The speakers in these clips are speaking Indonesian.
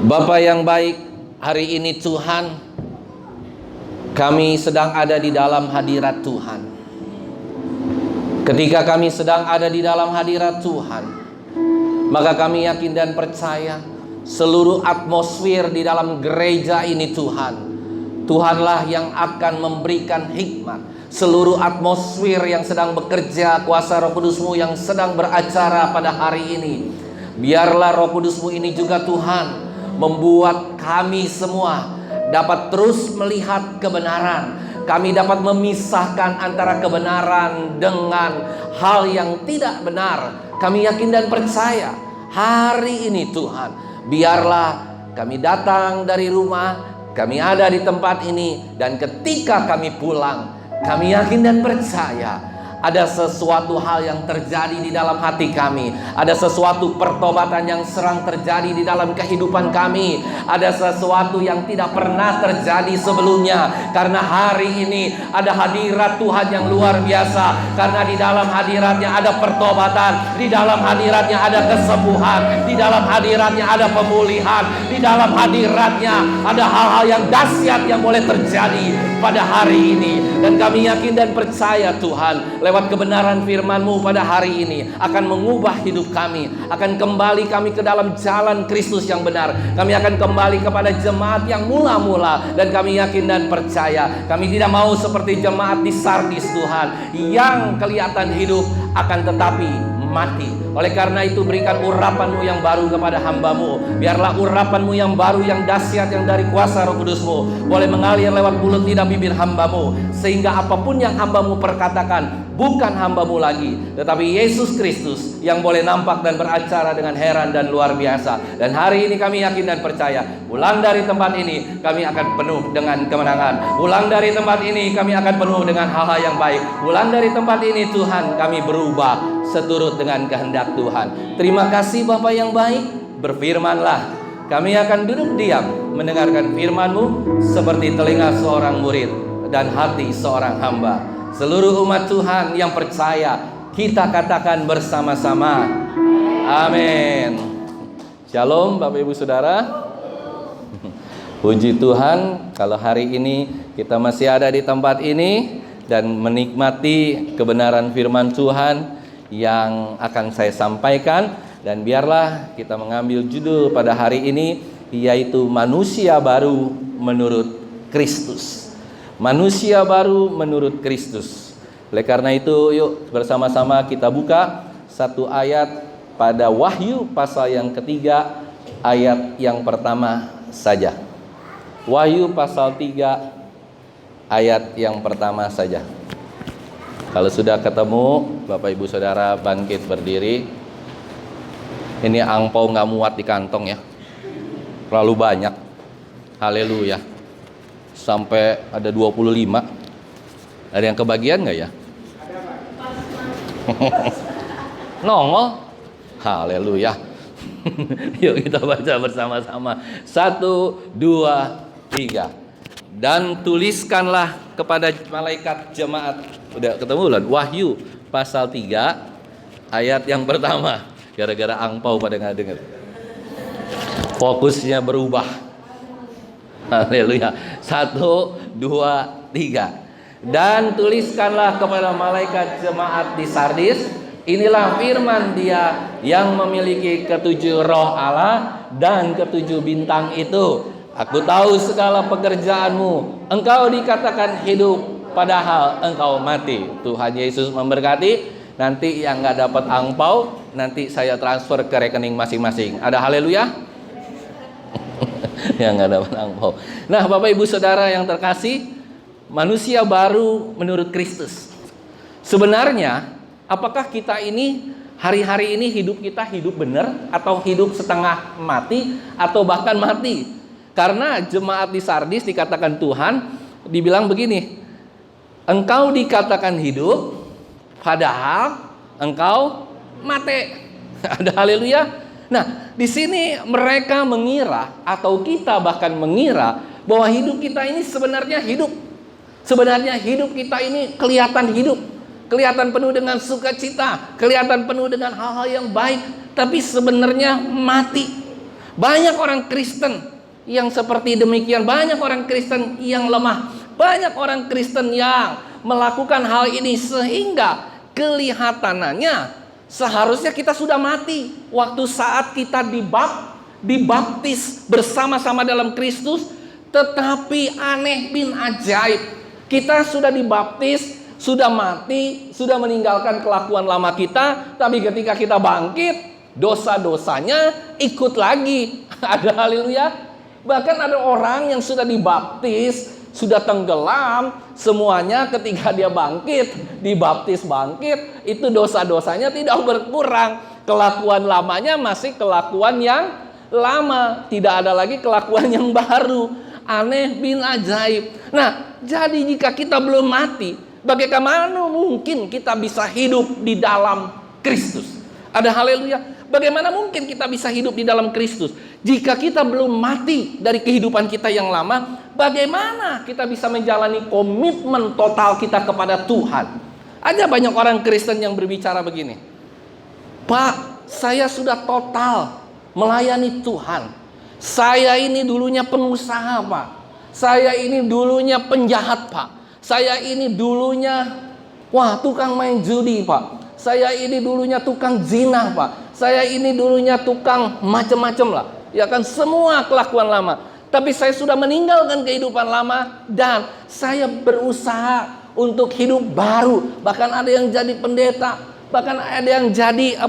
Bapa yang baik, hari ini Tuhan, kami sedang ada di dalam hadirat Tuhan. Ketika kami sedang ada di dalam hadirat Tuhan, maka kami yakin dan percaya seluruh atmosfer di dalam gereja ini Tuhanlah yang akan memberikan hikmat. Seluruh atmosfer yang sedang bekerja, kuasa Roh Kudus-Mu yang sedang beracara pada hari ini, biarlah Roh Kudus-Mu ini juga Tuhan membuat kami semua dapat terus melihat kebenaran. Kami dapat memisahkan antara kebenaran dengan hal yang tidak benar. Kami yakin dan percaya hari ini Tuhan, biarlah kami datang dari rumah, kami ada di tempat ini, dan ketika kami pulang, kami yakin dan percaya ada sesuatu hal yang terjadi di dalam hati kami. Ada sesuatu pertobatan yang serang terjadi di dalam kehidupan kami. Ada sesuatu yang tidak pernah terjadi sebelumnya. Karena hari ini ada hadirat Tuhan yang luar biasa. Karena di dalam hadiratnya ada pertobatan, di dalam hadiratnya ada kesembuhan, di dalam hadiratnya ada pemulihan, di dalam hadiratnya ada hal-hal yang dahsyat yang boleh terjadi pada hari ini. Dan kami yakin dan percaya Tuhan, lewat kebenaran firman-Mu pada hari ini akan mengubah hidup kami, akan kembali kami ke dalam jalan Kristus yang benar. Kami akan kembali kepada jemaat yang mula-mula, dan kami yakin dan percaya kami tidak mau seperti jemaat di Sardis Tuhan, yang kelihatan hidup akan tetapi mati. Oleh karena itu berikan urapan-Mu yang baru kepada hamba-Mu. Biarlah urapan-Mu yang baru, yang dahsyat, yang dari kuasa Roh Kudus-Mu boleh mengalir lewat mulut lidah bibir hamba-Mu, sehingga apapun yang hamba-Mu perkatakan bukan hamba-Mu lagi, tetapi Yesus Kristus yang boleh nampak dan beracara dengan heran dan luar biasa. Dan hari ini kami yakin dan percaya, pulang dari tempat ini kami akan penuh dengan kemenangan. Pulang dari tempat ini kami akan penuh dengan hal-hal yang baik. Pulang dari tempat ini Tuhan, kami berubah seturut dengan kehendak Tuhan. Terima kasih Bapa yang baik, berfirmanlah. Kami akan duduk diam mendengarkan firman-Mu seperti telinga seorang murid dan hati seorang hamba. Seluruh umat Tuhan yang percaya, kita katakan bersama-sama, amin. Shalom Bapak Ibu Saudara. Puji Tuhan kalau hari ini kita masih ada di tempat ini dan menikmati kebenaran firman Tuhan yang akan saya sampaikan. Dan biarlah kita mengambil judul pada hari ini, yaitu manusia baru menurut Kristus. Manusia baru menurut Kristus. Oleh karena itu yuk bersama-sama kita buka satu ayat pada Wahyu pasal yang ketiga, ayat yang pertama saja. Wahyu pasal 3 ayat yang pertama saja. Kalau sudah ketemu, Bapak Ibu Saudara bangkit berdiri. Ini angpau gak muat di kantong ya, terlalu banyak. Haleluya. Sampai ada 25. Ada yang kebagian gak ya? Nongol. Haleluya. Yuk kita baca bersama-sama. 1, 2, 3. Dan tuliskanlah kepada malaikat jemaat. Udah ketemu belum? Wahyu pasal 3 ayat yang pertama. Gara-gara angpau pada nggak dengar. Fokusnya berubah. Haleluya. 1, 2, 3. Dan tuliskanlah kepada malaikat jemaat di Sardis, inilah firman Dia yang memiliki ketujuh roh Allah dan ketujuh bintang itu. Aku tahu segala pekerjaanmu. Engkau dikatakan hidup, padahal engkau mati. Tuhan Yesus memberkati. Nanti yang nggak dapat angpau, nanti saya transfer ke rekening masing-masing. Ada haleluya? Yang nggak dapat angpau. Nah, Bapak Ibu Saudara yang terkasih, manusia baru menurut Kristus. Sebenarnya, apakah kita ini hari-hari ini hidup kita hidup benar atau hidup setengah mati atau bahkan mati? Karena jemaat di Sardis dikatakan Tuhan, dibilang begini, engkau dikatakan hidup, padahal engkau mati. Ada haleluya. Nah, di sini mereka mengira atau kita bahkan mengira bahwa hidup kita ini sebenarnya hidup. Sebenarnya hidup kita ini kelihatan hidup, kelihatan penuh dengan sukacita, kelihatan penuh dengan hal-hal yang baik, tapi sebenarnya mati. Banyak orang Kristen yang seperti demikian. Banyak orang Kristen yang lemah. Banyak orang Kristen yang melakukan hal ini sehingga kelihatannya seharusnya kita sudah mati waktu saat kita dibaptis bersama-sama dalam Kristus. Tetapi aneh bin ajaib, kita sudah dibaptis, sudah mati, sudah meninggalkan kelakuan lama kita, tapi ketika kita bangkit, dosa-dosanya ikut lagi. Ada haleluya. Bahkan ada orang yang sudah dibaptis, sudah tenggelam semuanya, ketika dia bangkit, dibaptis bangkit, itu dosa-dosanya tidak berkurang. Kelakuan lamanya masih kelakuan yang lama, tidak ada lagi kelakuan yang baru. Aneh bin ajaib. Nah, jadi jika kita belum mati, bagaimana mungkin kita bisa hidup di dalam Kristus? Ada haleluya. Bagaimana mungkin kita bisa hidup di dalam Kristus jika kita belum mati dari kehidupan kita yang lama? Bagaimana kita bisa menjalani komitmen total kita kepada Tuhan? Ada banyak orang Kristen yang berbicara begini, Pak, saya sudah total melayani Tuhan. Saya ini dulunya pengusaha, Pak. Saya ini dulunya penjahat, Pak. Saya ini dulunya tukang main judi, Pak. Saya ini dulunya tukang zina, Pak. Saya ini dulunya tukang macam-macam lah. Ya kan, semua kelakuan lama. Tapi saya sudah meninggalkan kehidupan lama dan saya berusaha untuk hidup baru. Bahkan ada yang jadi pendeta, bahkan ada yang jadi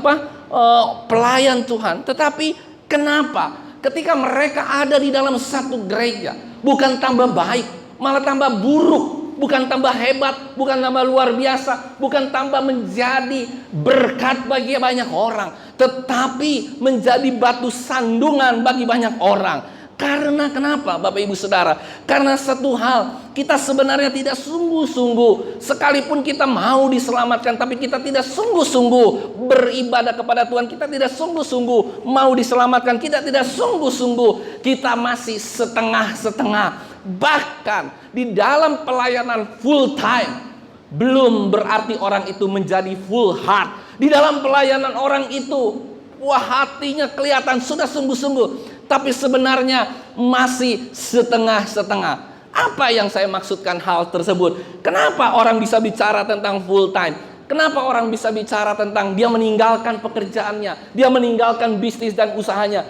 pelayan Tuhan. Tetapi kenapa ketika mereka ada di dalam satu gereja, bukan tambah baik, malah tambah buruk, bukan tambah hebat, bukan tambah luar biasa, bukan tambah menjadi berkat bagi banyak orang, tetapi menjadi batu sandungan bagi banyak orang. Karena kenapa, Bapak Ibu Saudara? Karena satu hal, kita sebenarnya tidak sungguh-sungguh. Sekalipun kita mau diselamatkan, tapi kita tidak sungguh-sungguh beribadah kepada Tuhan. Kita tidak sungguh-sungguh mau diselamatkan. Kita tidak sungguh-sungguh. Kita masih setengah-setengah. Bahkan di dalam pelayanan full time, belum berarti orang itu menjadi full heart. Di dalam pelayanan orang itu, hatinya kelihatan sudah sungguh-sungguh, tapi sebenarnya masih setengah-setengah. Apa yang saya maksudkan hal tersebut? Kenapa orang bisa bicara tentang full time? Kenapa orang bisa bicara tentang dia meninggalkan pekerjaannya, dia meninggalkan bisnis dan usahanya,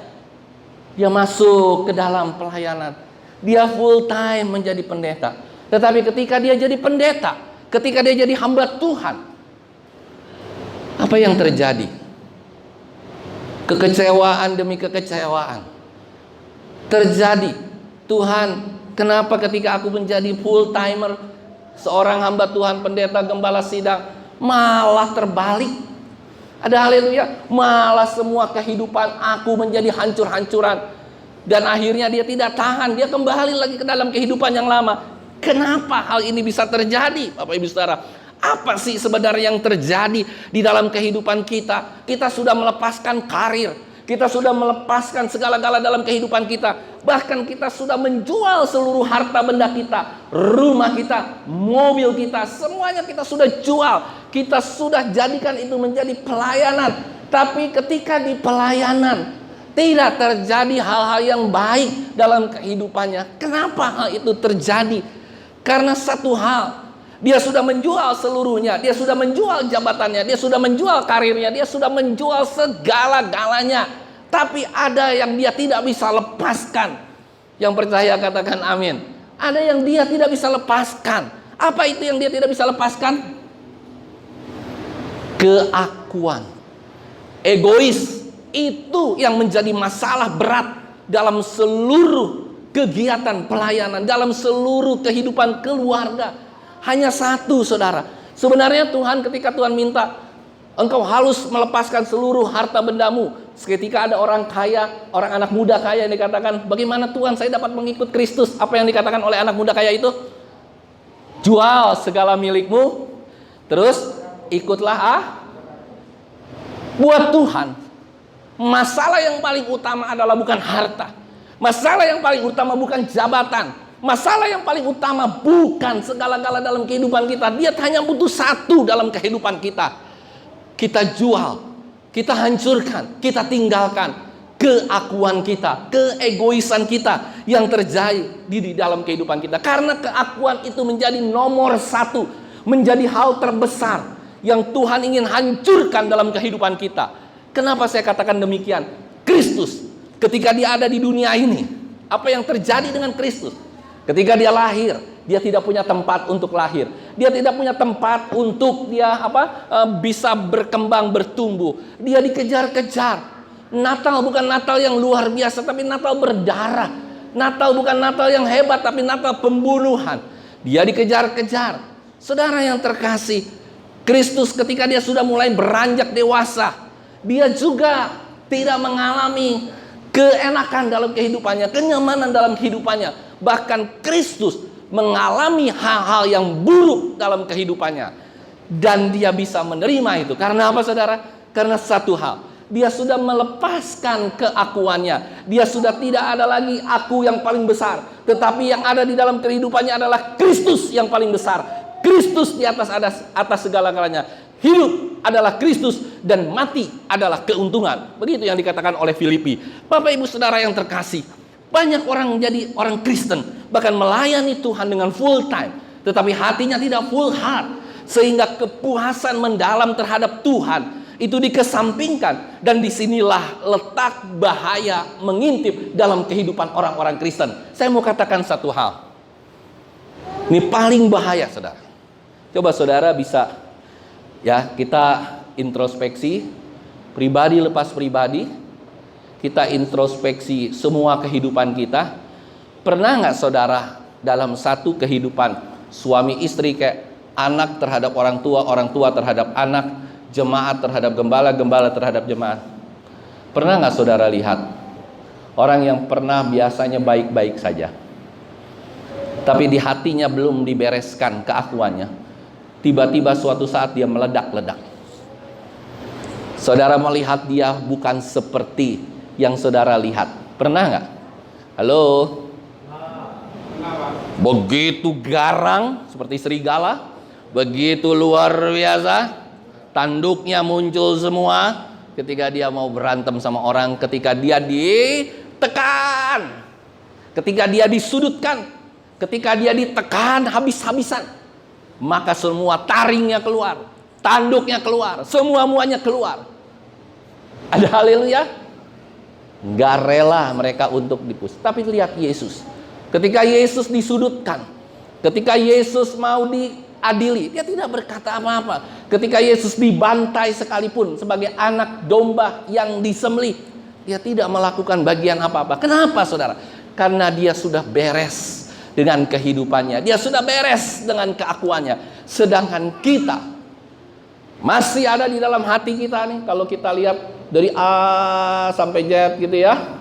dia masuk ke dalam pelayanan, dia full time menjadi pendeta. Tetapi ketika dia jadi pendeta, ketika dia jadi hamba Tuhan, apa yang terjadi? Kekecewaan demi kekecewaan terjadi. Tuhan, kenapa ketika aku menjadi full timer, seorang hamba Tuhan, pendeta, gembala sidang, malah terbalik? Ada haleluya. Malah semua kehidupan aku menjadi hancur-hancuran, dan akhirnya dia tidak tahan, dia kembali lagi ke dalam kehidupan yang lama. Kenapa hal ini bisa terjadi, Bapak Ibu Saudara? Apa sih sebenarnya yang terjadi di dalam kehidupan kita? Kita sudah melepaskan karir, kita sudah melepaskan segala-gala dalam kehidupan kita. Bahkan kita sudah menjual seluruh harta benda kita, rumah kita, mobil kita, semuanya kita sudah jual. Kita sudah jadikan itu menjadi pelayanan. Tapi ketika di pelayanan tidak terjadi hal-hal yang baik dalam kehidupannya. Kenapa hal itu terjadi? Karena satu hal, dia sudah menjual seluruhnya, dia sudah menjual jabatannya, dia sudah menjual karirnya, dia sudah menjual segala-galanya. Tapi ada yang dia tidak bisa lepaskan. Yang percaya katakan amin. Ada yang dia tidak bisa lepaskan. Apa itu yang dia tidak bisa lepaskan? Keakuan, egois. Itu yang menjadi masalah berat dalam seluruh kegiatan pelayanan, dalam seluruh kehidupan keluarga. Hanya satu, saudara. Sebenarnya Tuhan, ketika Tuhan minta engkau harus melepaskan seluruh harta bendamu. Ketika ada orang kaya, orang anak muda kaya yang dikatakan, bagaimana Tuhan saya dapat mengikut Kristus? Apa yang dikatakan oleh anak muda kaya itu? Jual segala milikmu, terus ikutlah buat Tuhan. Masalah yang paling utama adalah bukan harta. Masalah yang paling utama bukan jabatan. Masalah yang paling utama bukan segala-gala dalam kehidupan kita. Dia hanya butuh satu dalam kehidupan kita. Kita jual, kita hancurkan, kita tinggalkan. keakuan kita, keegoisan kita yang terjadi di dalam kehidupan kita. Karena keakuan itu menjadi nomor satu, menjadi hal terbesar yang Tuhan ingin hancurkan dalam kehidupan kita. Kenapa saya katakan demikian? Kristus, ketika dia ada di dunia ini, apa yang terjadi dengan Kristus? Ketika dia lahir, dia tidak punya tempat untuk lahir. Dia tidak punya tempat untuk dia bisa berkembang, bertumbuh. Dia dikejar-kejar. Natal bukan Natal yang luar biasa, tapi Natal berdarah. Natal bukan Natal yang hebat, tapi Natal pembunuhan. Dia dikejar-kejar. Saudara yang terkasih, Kristus ketika dia sudah mulai beranjak dewasa, dia juga tidak mengalami keenakan dalam kehidupannya, kenyamanan dalam kehidupannya. Bahkan Kristus mengalami hal-hal yang buruk dalam kehidupannya. Dan dia bisa menerima itu. Karena apa, saudara? Karena satu hal, dia sudah melepaskan keakuannya. Dia sudah tidak ada lagi aku yang paling besar, tetapi yang ada di dalam kehidupannya adalah Kristus yang paling besar. Kristus di atas segala-galanya. Hidup adalah Kristus dan mati adalah keuntungan. Begitu yang dikatakan oleh Filipi. Bapak Ibu Saudara yang terkasih, banyak orang menjadi orang Kristen, bahkan melayani Tuhan dengan full time, tetapi hatinya tidak full heart, sehingga kepuasan mendalam terhadap Tuhan itu dikesampingkan. Dan disinilah letak bahaya mengintip dalam kehidupan orang-orang Kristen. Saya mau katakan satu hal, ini paling bahaya, saudara. Coba saudara bisa kita introspeksi pribadi lepas pribadi. Kita introspeksi semua kehidupan kita. Pernah nggak saudara dalam satu kehidupan suami istri, kayak anak terhadap orang tua terhadap anak, jemaat terhadap gembala, gembala terhadap jemaat? Pernah nggak saudara lihat orang yang pernah biasanya baik-baik saja, tapi di hatinya belum dibereskan keakuannya, tiba-tiba suatu saat dia meledak-ledak. Saudara melihat dia bukan seperti yang saudara lihat. Pernah nggak? Halo? Begitu garang seperti serigala, begitu luar biasa, tanduknya muncul semua ketika dia mau berantem sama orang, ketika dia ditekan, ketika dia disudutkan, ketika dia ditekan habis-habisan, maka semua taringnya keluar, tanduknya keluar, semua-muanya keluar. Ada haleluya? Nggak rela mereka untuk dipus. Tapi lihat Yesus, ketika Yesus disudutkan, ketika Yesus mau diadili, dia tidak berkata apa-apa. Ketika Yesus dibantai sekalipun sebagai anak domba yang disembelih, dia tidak melakukan bagian apa-apa. Kenapa, saudara? Karena dia sudah beres dengan kehidupannya, dia sudah beres dengan keakuannya. Sedangkan kita masih ada di dalam hati kita nih. Kalau kita lihat dari A sampai Z gitu ya,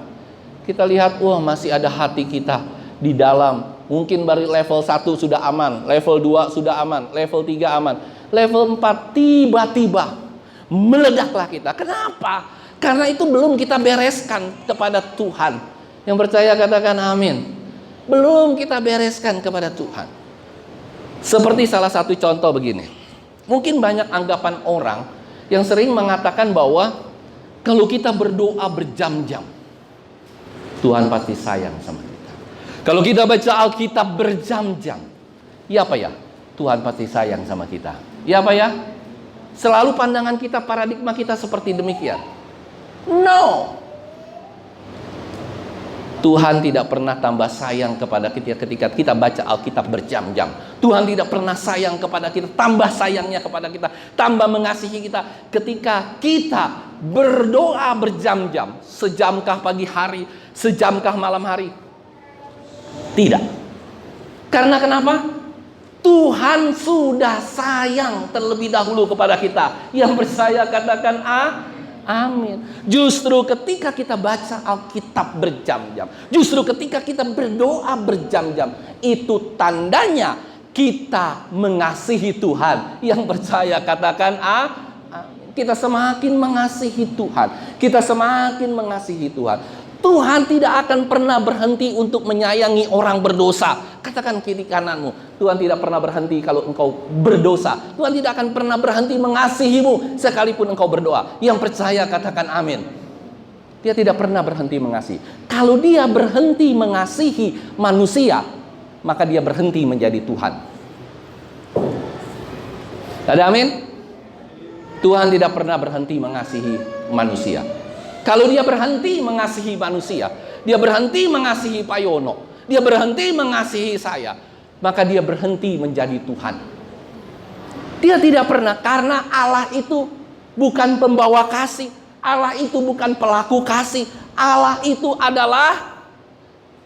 kita lihat, masih ada hati kita di dalam. Mungkin baru level 1 sudah aman, level 2 sudah aman, level 3 aman, level 4 tiba-tiba meledaklah kita. Kenapa? Karena itu belum kita bereskan kepada Tuhan. Yang percaya katakan amin. Belum kita bereskan kepada Tuhan. Seperti salah satu contoh begini. Mungkin banyak anggapan orang yang sering mengatakan bahwa kalau kita berdoa berjam-jam, Tuhan pasti sayang sama kita. Kalau kita baca Alkitab berjam-jam, ya apa ya? Tuhan pasti sayang sama kita. Ya apa ya? Selalu pandangan kita, paradigma kita seperti demikian. No. Tuhan tidak pernah tambah sayang kepada kita ketika kita baca Alkitab berjam-jam. Tuhan tidak pernah sayang kepada kita, tambah sayangnya kepada kita, tambah mengasihi kita ketika kita berdoa berjam-jam. Sejamkah pagi hari, sejamkah malam hari? Tidak. Karena kenapa? Tuhan sudah sayang terlebih dahulu kepada kita. Yang percaya katakan amin. Justru ketika kita baca Alkitab berjam-jam, justru ketika kita berdoa berjam-jam, itu tandanya kita mengasihi Tuhan. Yang percaya katakan amin. Kita semakin mengasihi Tuhan, kita semakin mengasihi Tuhan. Tuhan tidak akan pernah berhenti untuk menyayangi orang berdosa. Katakan kiri kananmu, Tuhan tidak pernah berhenti kalau engkau berdosa. Tuhan tidak akan pernah berhenti mengasihimu sekalipun engkau berdoa. Yang percaya katakan amin. Dia tidak pernah berhenti mengasihi. Kalau dia berhenti mengasihi manusia, maka dia berhenti menjadi Tuhan. Ada amin? Tuhan tidak pernah berhenti mengasihi manusia. Kalau dia berhenti mengasihi manusia, dia berhenti mengasihi Pak Yono, dia berhenti mengasihi saya, maka dia berhenti menjadi Tuhan. Dia tidak pernah, karena Allah itu bukan pembawa kasih, Allah itu bukan pelaku kasih, Allah itu adalah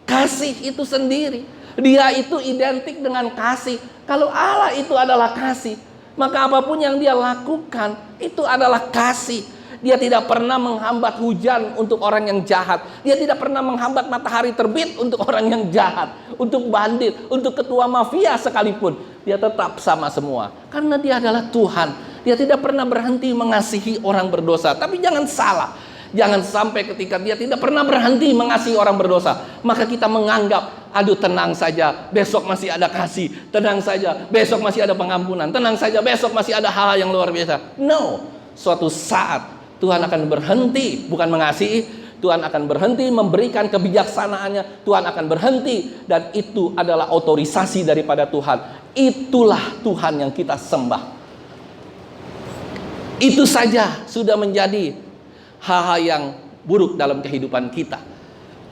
kasih itu sendiri. Dia itu identik dengan kasih. Kalau Allah itu adalah kasih, maka apapun yang dia lakukan itu adalah kasih. Dia tidak pernah menghambat hujan untuk orang yang jahat. Dia tidak pernah menghambat matahari terbit untuk orang yang jahat, untuk bandit, untuk ketua mafia sekalipun. Dia tetap sama semua, karena dia adalah Tuhan. Dia tidak pernah berhenti mengasihi orang berdosa. Tapi jangan salah, jangan sampai ketika dia tidak pernah berhenti mengasihi orang berdosa, maka kita menganggap, aduh tenang saja, besok masih ada kasih. Tenang saja, besok masih ada pengampunan. Tenang saja, besok masih ada hal yang luar biasa. No, suatu saat Tuhan akan berhenti, bukan mengasihi, Tuhan akan berhenti memberikan kebijaksanaannya. Tuhan akan berhenti, dan itu adalah otorisasi daripada Tuhan. Itulah Tuhan yang kita sembah. Itu saja sudah menjadi hal-hal yang buruk dalam kehidupan kita.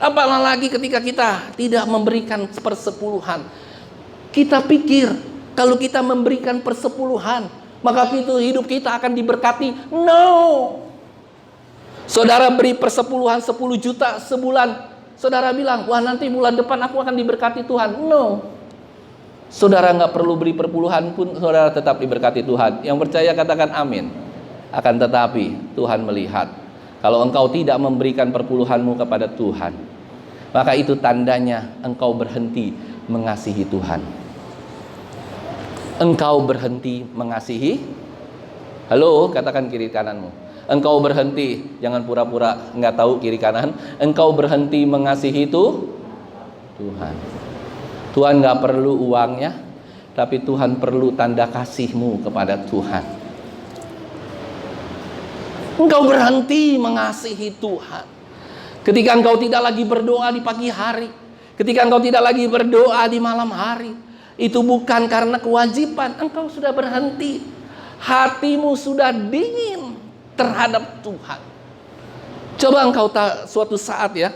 Apalagi ketika kita tidak memberikan persepuluhan. Kita pikir kalau kita memberikan persepuluhan, maka itu hidup kita akan diberkati. No. Saudara beri persepuluhan 10 juta sebulan, saudara bilang, wah nanti bulan depan aku akan diberkati Tuhan. No. Saudara nggak perlu beri perpuluhan pun, saudara tetap diberkati Tuhan. Yang percaya katakan amin. Akan tetapi Tuhan melihat, kalau engkau tidak memberikan perpuluhanmu kepada Tuhan, maka itu tandanya engkau berhenti mengasihi Tuhan. Engkau berhenti mengasihi. Halo, katakan kiri kananmu. Engkau berhenti, jangan pura-pura nggak tahu kiri kanan. Engkau berhenti mengasihi itu Tuhan. Tuhan nggak perlu uangnya, tapi Tuhan perlu tanda kasihmu kepada Tuhan. Engkau berhenti mengasihi Tuhan ketika engkau tidak lagi berdoa di pagi hari, ketika engkau tidak lagi berdoa di malam hari. Itu bukan karena kewajiban, engkau sudah berhenti. Hatimu sudah dingin terhadap Tuhan. Coba engkau suatu saat ya,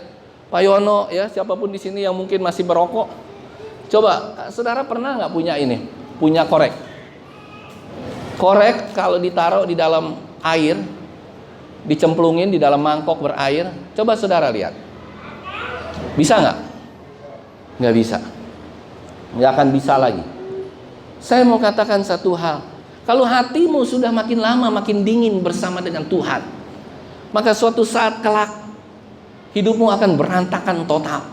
Pak Yono ya, siapapun di sini yang mungkin masih merokok, coba saudara pernah nggak punya ini, punya korek? Korek kalau ditaruh di dalam air, dicemplungin di dalam mangkok berair, coba saudara lihat, bisa nggak? Nggak bisa, nggak akan bisa lagi. Saya mau katakan satu hal. Kalau hatimu sudah makin lama makin dingin bersama dengan Tuhan, maka suatu saat kelak hidupmu akan berantakan total.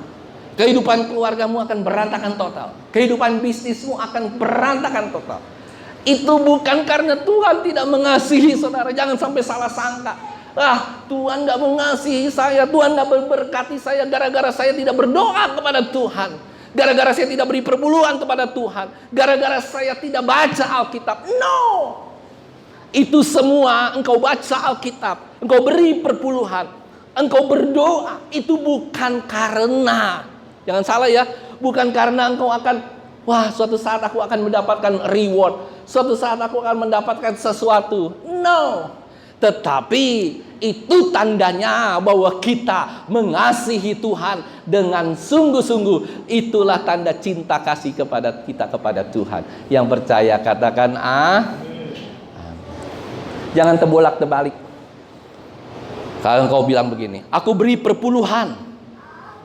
Kehidupan keluargamu akan berantakan total. Kehidupan bisnismu akan berantakan total. Itu bukan karena Tuhan tidak mengasihi saudara. Jangan sampai salah sangka. Tuhan gak mengasihi saya, Tuhan gak memberkati saya gara-gara saya tidak berdoa kepada Tuhan, gara-gara saya tidak beri perpuluhan kepada Tuhan, gara-gara saya tidak baca Alkitab. No. Itu semua engkau baca Alkitab, engkau beri perpuluhan, engkau berdoa, itu bukan karena, jangan salah ya, bukan karena engkau akan, wah suatu saat aku akan mendapatkan reward, suatu saat aku akan mendapatkan sesuatu. No. Tetapi itu tandanya bahwa kita mengasihi Tuhan dengan sungguh-sungguh. Itulah tanda cinta kasih kepada kita kepada Tuhan. Yang percaya katakan jangan terbolak-terbalik. Kalau engkau bilang begini, aku beri perpuluhan,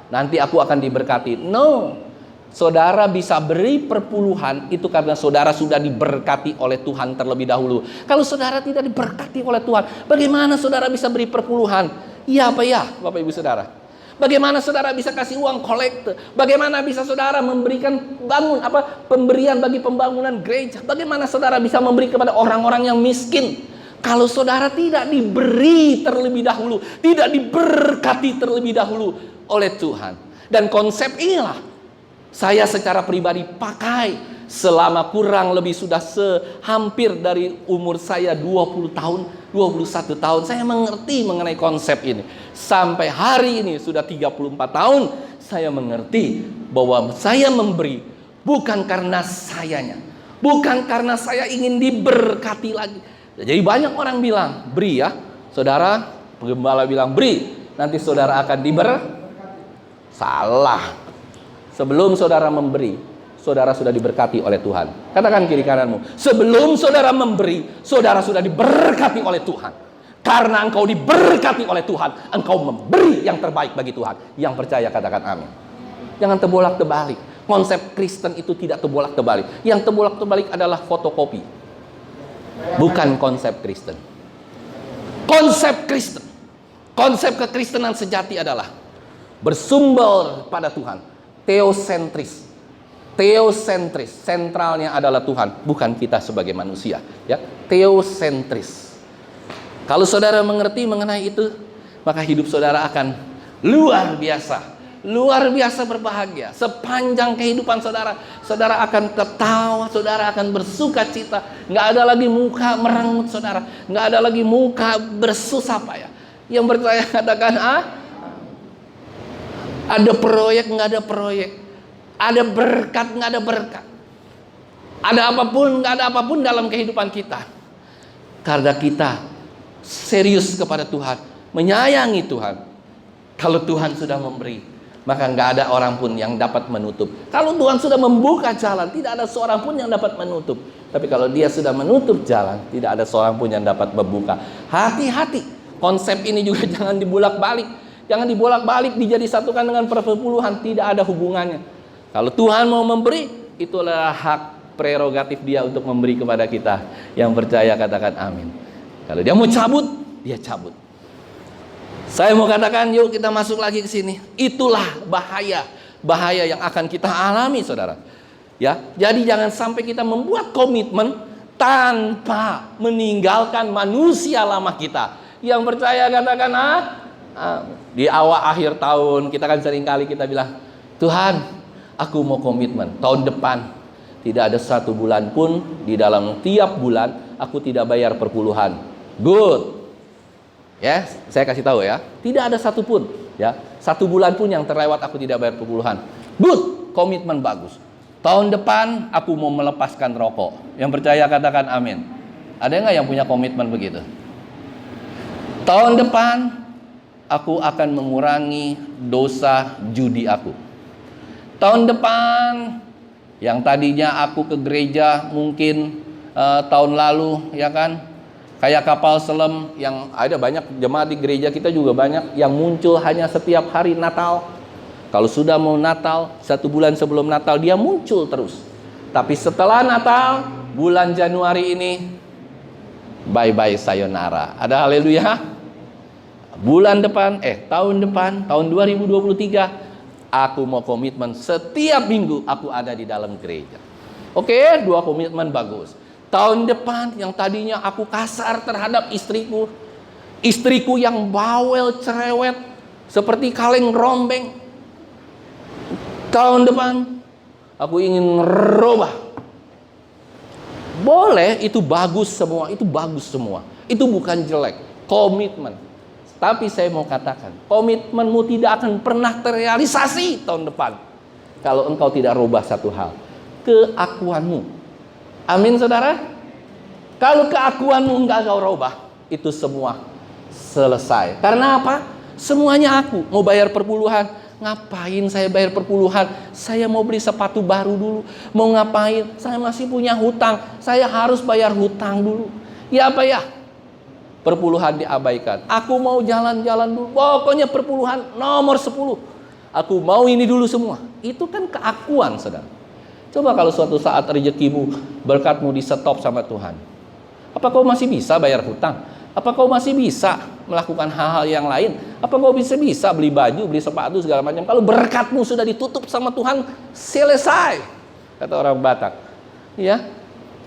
nanti aku akan diberkati. No. Saudara bisa beri perpuluhan itu karena saudara sudah diberkati oleh Tuhan terlebih dahulu. Kalau saudara tidak diberkati oleh Tuhan, bagaimana saudara bisa beri perpuluhan? Iya apa ya, Bapak Ibu Saudara? Bagaimana saudara bisa kasih uang kolekte? Bagaimana bisa saudara memberikan pemberian bagi pembangunan gereja? Bagaimana saudara bisa memberi kepada orang-orang yang miskin? Kalau saudara tidak diberi terlebih dahulu, tidak diberkati terlebih dahulu oleh Tuhan. Dan konsep inilah saya secara pribadi pakai selama kurang lebih sudah hampir dari umur saya 20 tahun, 21 tahun, saya mengerti mengenai konsep ini. Sampai hari ini sudah 34 tahun, saya mengerti bahwa saya memberi bukan karena sayanya, bukan karena saya ingin diberkati lagi. Jadi banyak orang bilang, beri ya, saudara, penggembala bilang beri, nanti saudara akan salah. Sebelum saudara memberi, saudara sudah diberkati oleh Tuhan. Katakan kiri kananmu, sebelum saudara memberi, saudara sudah diberkati oleh Tuhan. Karena engkau diberkati oleh Tuhan, engkau memberi yang terbaik bagi Tuhan. Yang percaya katakan amin. Jangan terbolak-terbalik. Konsep Kristen itu tidak terbolak-terbalik. Yang terbolak-terbalik adalah fotokopi, bukan konsep Kristen. Konsep Kristen, konsep kekristenan sejati adalah bersumber pada Tuhan. Teosentris. Teosentris, sentralnya adalah Tuhan, bukan kita sebagai manusia, ya. Teosentris. Kalau saudara mengerti mengenai itu, maka hidup saudara akan luar biasa berbahagia. Sepanjang kehidupan saudara, saudara akan tertawa, saudara akan bersuka cita. Nggak ada lagi muka merengut saudara, nggak ada lagi muka bersusah payah. Yang percaya katakan ada proyek nggak ada proyek, ada berkat nggak ada berkat, ada apapun nggak ada apapun dalam kehidupan kita, karena kita serius kepada Tuhan, menyayangi Tuhan. Kalau Tuhan sudah memberi, maka nggak ada orang pun yang dapat menutup. Kalau Tuhan sudah membuka jalan, tidak ada seorang pun yang dapat menutup. Tapi kalau Dia sudah menutup jalan, tidak ada seorang pun yang dapat membuka. Hati-hati, konsep ini juga jangan dibolak-balik. Jangan dibolak-balik, dijadi-satukan dengan perpuluhan, tidak ada hubungannya. Kalau Tuhan mau memberi, itulah hak prerogatif Dia untuk memberi kepada kita. Yang percaya katakan amin. Kalau Dia mau cabut, Dia cabut. Saya mau katakan, yuk kita masuk lagi ke sini. Itulah bahaya yang akan kita alami, saudara. Ya, jadi jangan sampai kita membuat komitmen tanpa meninggalkan manusia lama kita. Yang percaya katakan di awal akhir tahun kita kan sering kali kita bilang, Tuhan, aku mau komitmen tahun depan tidak ada 1 bulan pun di dalam tiap bulan aku tidak bayar perpuluhan. Good. Ya, saya kasih tahu ya, tidak ada 1 pun ya, 1 bulan pun yang terlewat aku tidak bayar perpuluhan. Good, komitmen bagus. Tahun depan aku mau melepaskan rokok. Yang percaya katakan amin. Ada nggak yang punya komitmen begitu? Tahun depan aku akan mengurangi dosa judi aku. Tahun depan, yang tadinya aku ke gereja mungkin tahun lalu, ya kan, kayak kapal selam yang ada banyak jemaat di gereja kita juga banyak yang muncul hanya setiap hari Natal. Kalau sudah mau Natal, 1 bulan sebelum Natal dia muncul terus. Tapi setelah Natal, bulan Januari ini, bye-bye sayonara. Ada haleluya. Tahun depan, tahun 2023, aku mau komitmen setiap minggu aku ada di dalam gereja. Oke, 2 komitmen bagus. Tahun depan yang tadinya aku kasar terhadap istriku yang bawel cerewet seperti kaleng rombeng. Tahun depan aku ingin merubah. Boleh, itu bagus semua, itu bukan jelek, komitmen. Tapi saya mau katakan, komitmenmu tidak akan pernah terrealisasi tahun depan kalau engkau tidak rubah satu hal, keakuanmu. Amin, saudara. Kalau keakuanmu enggak kau rubah, itu semua selesai. Karena apa? Semuanya aku mau bayar perpuluhan. Ngapain saya bayar perpuluhan? Saya mau beli sepatu baru dulu. Mau ngapain? Saya masih punya hutang. Saya harus bayar hutang dulu. Ya apa ya? Perpuluhan diabaikan. Aku mau jalan-jalan dulu. Pokoknya perpuluhan nomor 10. Aku mau ini dulu semua. Itu kan keakuan, saudara. Coba kalau suatu saat rezekimu, berkatmu di-stop sama Tuhan. Apa kau masih bisa bayar hutang? Apa kau masih bisa melakukan hal-hal yang lain? Apa kau bisa beli baju, beli sepatu, segala macam? Kalau berkatmu sudah ditutup sama Tuhan, selesai. Kata orang Batak. Ya.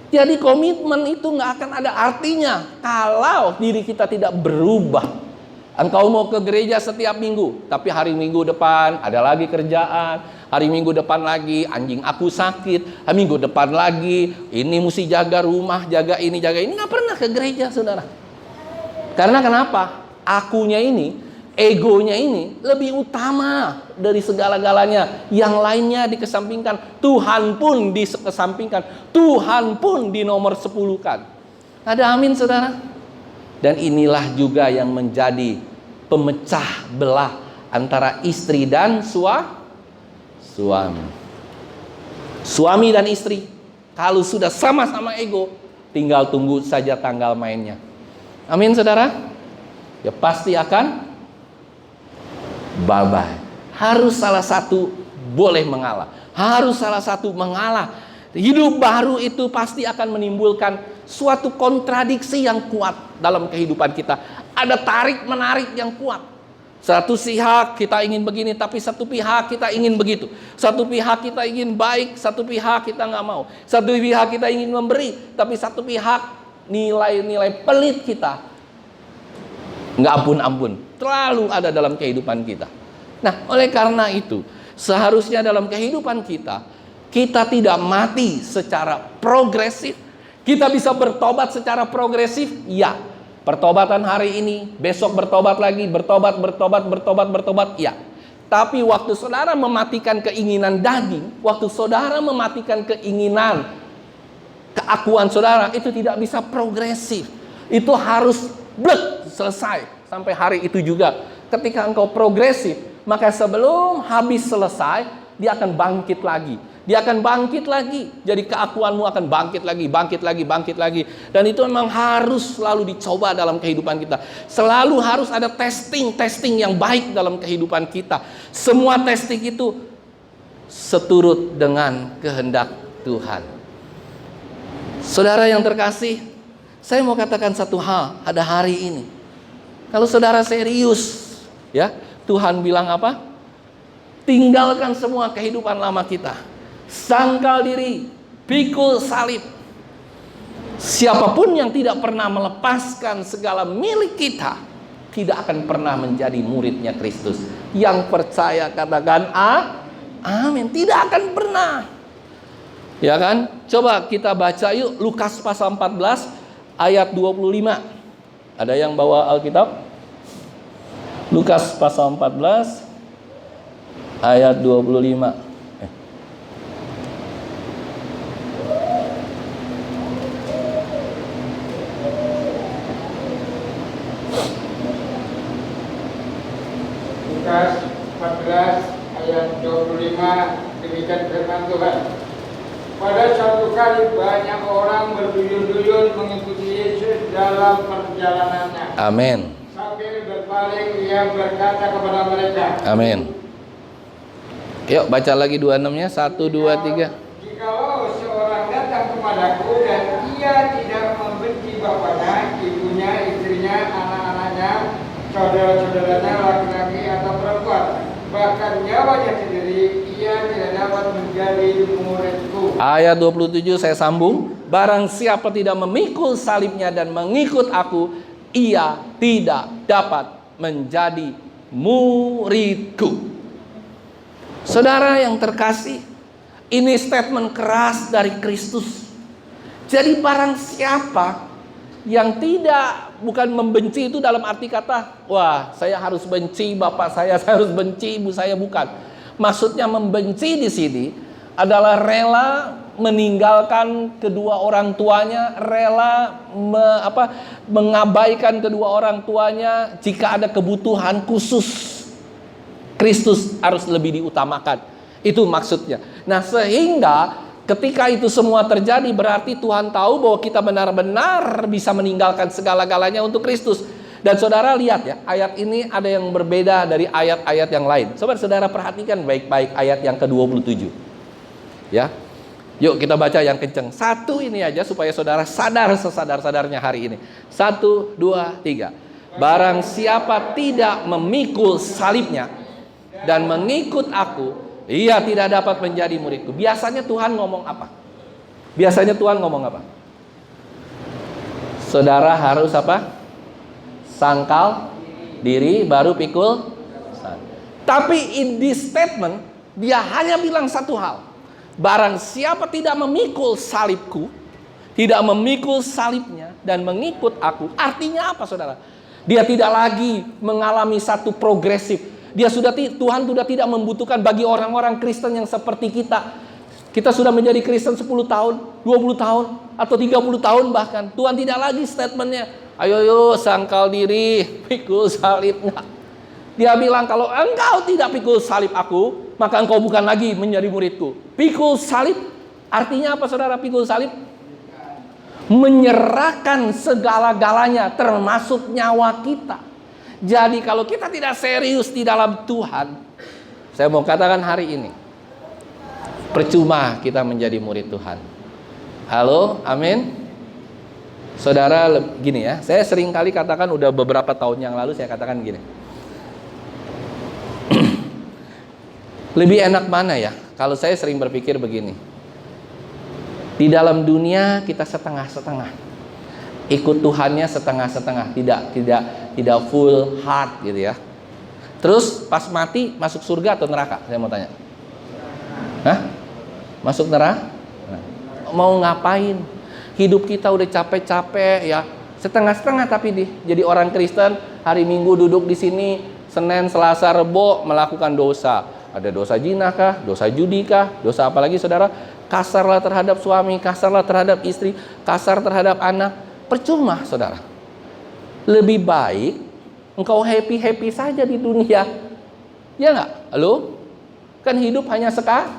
Jadi komitmen itu nggak akan ada artinya kalau diri kita tidak berubah. Engkau mau ke gereja setiap minggu, tapi hari minggu depan ada lagi kerjaan, hari minggu depan lagi anjing aku sakit, hari minggu depan lagi ini mesti jaga rumah, jaga ini, nggak pernah ke gereja, saudara. Karena kenapa? Akunya ini, egonya ini lebih utama dari segala-galanya. Yang lainnya dikesampingkan, Tuhan pun dikesampingkan, Tuhan pun dinomor 10-kan. Ada amin, saudara? Dan inilah juga yang menjadi pemecah belah antara istri dan suami. Suami dan istri, kalau sudah sama-sama ego, tinggal tunggu saja tanggal mainnya. Amin, saudara? Ya pasti akan bye-bye. Harus salah satu boleh mengalah. Harus salah satu mengalah. Hidup baru itu pasti akan menimbulkan suatu kontradiksi yang kuat dalam kehidupan kita. Ada tarik-menarik yang kuat. Satu pihak kita ingin begini, tapi satu pihak kita ingin begitu. Satu pihak kita ingin baik, satu pihak kita nggak mau. Satu pihak kita ingin memberi, tapi satu pihak nilai-nilai pelit kita nggak ampun-ampun, terlalu ada dalam kehidupan kita. Nah, oleh karena itu, seharusnya dalam kehidupan kita tidak mati secara progresif. Kita bisa bertobat secara progresif, ya. Pertobatan hari ini, besok bertobat lagi, bertobat, ya. Tapi waktu saudara mematikan keinginan daging, waktu saudara mematikan keinginan keakuan saudara, itu tidak bisa progresif. Itu harus selesai sampai hari itu juga. Ketika engkau progresif, maka sebelum habis selesai, dia akan bangkit lagi. Dia akan bangkit lagi. Jadi keakuanmu akan bangkit lagi. Dan itu memang harus selalu dicoba dalam kehidupan kita. Selalu harus ada testing yang baik dalam kehidupan kita. Semua testing itu seturut dengan kehendak Tuhan. Saudara yang terkasih, saya mau katakan satu hal pada hari ini. Kalau saudara serius, ya, Tuhan bilang apa? Tinggalkan semua kehidupan lama kita. Sangkal diri, pikul salib. Siapapun yang tidak pernah melepaskan segala milik kita, tidak akan pernah menjadi muridnya Kristus. Yang percaya katakan amin. Tidak akan pernah. Ya kan? Coba kita baca yuk Lukas pasal 14 ayat 25. Ada yang bawa Alkitab? Lukas pasal 14 ayat 25. Lukas 14 ayat 25, demikian firman Tuhan. Pada suatu kali banyak orang berduyun-duyun mengikuti Yesus dalam perjalanannya. Amin. Sambil berpaling ia berkata kepada mereka. Amin. Yuk baca lagi 26-nya. 1, 2, 3. Jikalau seorang datang kepadaku dan ia tidak membenci bapaknya, ibunya, istrinya, anak-anaknya, saudara-saudaranya laki-laki atau perempuan, bahkan nyawanya sendiri, ia tidak dapat menjadi muridku. Ayat 27 saya sambung. Barang siapa tidak memikul salibnya dan mengikut aku, ia tidak dapat menjadi muridku. Saudara yang terkasih, ini statement keras dari Kristus. Jadi barang siapa yang bukan membenci itu dalam arti kata, wah saya harus benci bapak saya harus benci ibu saya, bukan. Maksudnya membenci di sini adalah rela meninggalkan kedua orang tuanya, rela mengabaikan kedua orang tuanya jika ada kebutuhan khusus. Kristus harus lebih diutamakan. Itu maksudnya. Nah, sehingga ketika itu semua terjadi, berarti Tuhan tahu bahwa kita benar-benar bisa meninggalkan segala-galanya untuk Kristus. Dan saudara lihat ya, ayat ini ada yang berbeda dari ayat-ayat yang lain. Saudara perhatikan baik-baik ayat yang ke-27. Ya. Yuk kita baca yang kenceng. Satu ini aja supaya saudara sadar sesadar-sadarnya hari ini. 1, 2, 3. Barang siapa tidak memikul salibnya dan mengikut aku, ia tidak dapat menjadi muridku. Biasanya Tuhan ngomong apa? Saudara harus apa? Sangkal diri, baru pikul salib. Tapi in this statement, dia hanya bilang satu hal. Barang siapa tidak memikul salibku, tidak memikul salibnya dan mengikut aku. Artinya apa, saudara? Dia tidak lagi mengalami satu progresif. Tuhan sudah tidak membutuhkan bagi orang-orang Kristen yang seperti kita. Kita sudah menjadi Kristen 10 tahun, 20 tahun, atau 30 tahun bahkan. Tuhan tidak lagi statementnya, ayo sangkal diri, pikul salib. Enggak. Dia bilang, kalau engkau tidak pikul salib aku, maka engkau bukan lagi menjadi muridku. Pikul salib, artinya apa, saudara? Pikul salib menyerahkan segala-galanya, termasuk nyawa kita. Jadi kalau kita tidak serius di dalam Tuhan, saya mau katakan hari ini, percuma kita menjadi murid Tuhan. Halo, amin. Saudara, gini ya, saya sering kali katakan, udah beberapa tahun yang lalu saya katakan gini. Lebih enak mana ya? Kalau saya sering berpikir begini. Di dalam dunia kita setengah-setengah. Ikut Tuhannya setengah-setengah, tidak full heart gitu ya. Terus pas mati masuk surga atau neraka? Saya mau tanya. Hah? Masuk neraka? Mau ngapain? Hidup kita udah capek-capek ya. Setengah-setengah tapi jadi orang Kristen, hari Minggu duduk di sini, Senin, Selasa, Rebo melakukan dosa. Ada dosa zina kah? Dosa judi kah? Dosa apa lagi, saudara? Kasarlah terhadap suami, kasarlah terhadap istri, kasar terhadap anak. Percuma, saudara. Lebih baik engkau happy-happy saja di dunia. Ya nggak? Halo? Kan hidup hanya sekali.